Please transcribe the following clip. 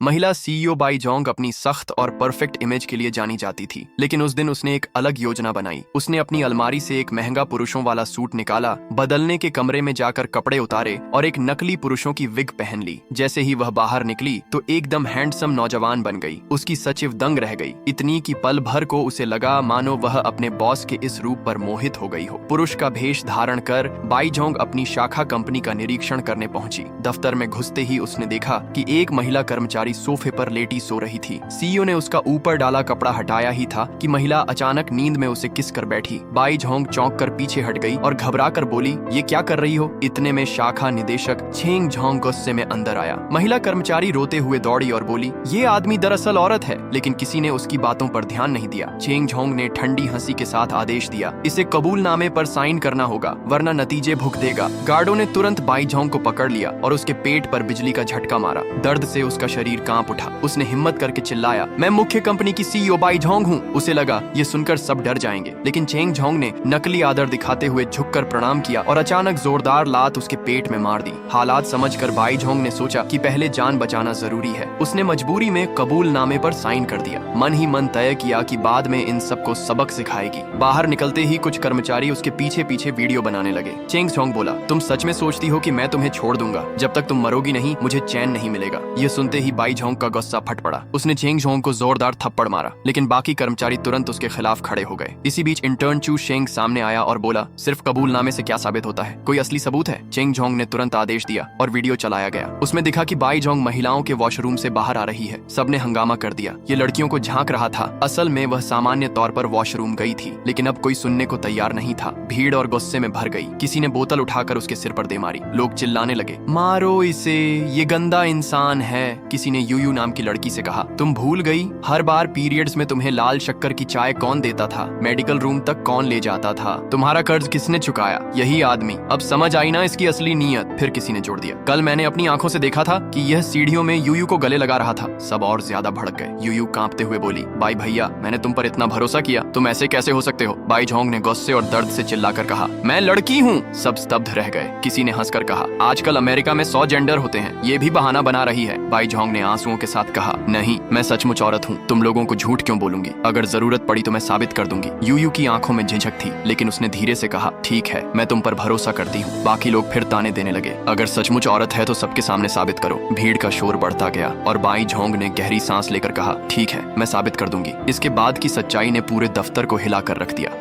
महिला CEO by Jong अपनी सख्त और परफेक्ट इमेज के लिए जानी जाती थी, लेकिन उस दिन उसने एक अलग योजना बनाई। उसने अपनी अलमारी से एक महंगा पुरुषों वाला सूट निकाला, बदलने के कमरे में जाकर कपड़े उतारे और एक नकली पुरुषों की विग पहन ली। जैसे ही वह बाहर निकली तो एकदम हैंडसम नौजवान बन गई। उसकी सचिव दंग रह गई, इतनी कि पल भर को उसे लगा मानो वह अपने बॉस के इस रूप पर मोहित हो गई हो। पुरुष का भेष धारण कर बाई जोंग अपनी शाखा कंपनी का निरीक्षण करने पहुंची। दफ्तर में घुसते ही उसने देखा कि एक महिला कर्मचारी सोफे पर लेटी सो रही थी। सीईओ ने उसका ऊपर डाला कपड़ा हटाया ही था कि महिला अचानक नींद में उसे किस कर बैठी। बाई जोंग चौंक कर पीछे हट गई और घबरा कर बोली, ये क्या कर रही हो? इतने में शाखा निदेशक चेंग जोंग गुस्से में अंदर आया। महिला कर्मचारी रोते हुए दौड़ी और बोली, ये आदमी दरअसल औरत है। लेकिन किसी ने उसकी बातों पर ध्यान नहीं दिया। चेंग जोंग ने ठंडी हंसी के साथ आदेश दिया, इसे कबूलनामे पर साइन करना होगा, वरना नतीजे भुगत देगा। गार्डों ने तुरंत बाई जोंग को पकड़ लिया और उसके पेट पर बिजली का झटका मारा। दर्द से उसका शरीर कांप उठा। उसने हिम्मत करके चिल्लाया, मैं मुख्य कंपनी की सीईओ बाई जोंग हूँ। उसे लगा ये सुनकर सब डर जाएंगे, लेकिन चेंग जोंग ने नकली आदर दिखाते हुए झुककर प्रणाम किया और अचानक जोरदार लात उसके पेट में मार दी। हालात समझकर बाई जोंग ने सोचा कि पहले जान बचाना जरूरी है। उसने मजबूरी में कबूलनामे पर साइन कर दिया। मन ही मन तय किया कि बाद में इन सबको सबक सिखाएगी। बाहर निकलते ही कुछ कर्मचारी उसके पीछे पीछे वीडियो बनाने लगे। चेंग जोंग बोला, तुम सच में सोचती हो कि मैं तुम्हें छोड़ दूंगा? जब तक तुम मरोगी नहीं मुझे चैन नहीं मिलेगा। ये सुनते ही बाई जोंग का गुस्सा फट पड़ा। उसने चेंग जोंग को जोरदार थप्पड़ मारा, लेकिन बाकी कर्मचारी तुरंत उसके खिलाफ खड़े हो गए। इसी बीच इंटर्न चू शेंग सामने आया और बोला, सिर्फ कबूलनामे से क्या साबित होता है? कोई असली सबूत है? चेंग जोंग ने तुरंत आदेश दिया और वीडियो चलाया गया। उसमें दिखा कि बाई जोंग महिलाओं के वॉशरूम से बाहर आ रही है। सबने हंगामा कर दिया। ये लड़कियों को झांक रहा था। असल में वह सामान्य तौर पर वॉशरूम गई थी, लेकिन अब कोई सुनने को तैयार नहीं था। भीड़ और गुस्से में भर गई। किसी ने बोतल उठाकर उसके सिर पर दे मारी। लोग चिल्लाने लगे, मारो इसे, ये गंदा इंसान है। किसी ने यूयू नाम की लड़की से कहा, तुम भूल गई हर बार पीरियड्स में तुम्हें लाल शक्कर की चाय कौन देता था? मेडिकल रूम तक कौन ले जाता था? तुम्हारा कर्ज किसने चुकाया? यही आदमी। अब समझ आई ना इसकी असली नीयत? फिर किसी ने जोड़ दिया, कल मैंने अपनी आंखों से देखा था कि यह सीढ़ियों में यूयू को गले लगा रहा था। सब और ज्यादा भड़क गए। यूयू कांपते हुए बोली, बाई भैया, मैंने तुम पर इतना भरोसा किया, तुम ऐसे कैसे हो सकते हो? बाई जोंग ने गुस्से और दर्द से चिल्लाकर कहा, मैं लड़की हूँ। सब स्तब्ध रह गए। किसी ने हंसकर कहा, आजकल अमेरिका में 100 जेंडर होते हैं, ये भी बहाना बना रही है। बाई जोंग ने आंसुओं के साथ कहा, नहीं, मैं सचमुच औरत हूँ। तुम लोगों को झूठ क्यों बोलूंगी? अगर जरूरत पड़ी तो मैं साबित कर दूंगी। यूयू की आंखों में झिझक थी, लेकिन उसने धीरे से कहा, ठीक है, मैं तुम पर भरोसा करती हूँ। बाकी लोग फिर ताने देने लगे, अगर सचमुच औरत है तो सबके सामने साबित करो। भीड़ का शोर बढ़ता गया और बाई जोंग ने गहरी सांस लेकर कहा, ठीक है, मैं साबित कर दूंगी। इसके बाद की सच्चाई ने पूरे दफ्तर को हिलाकर रख दिया।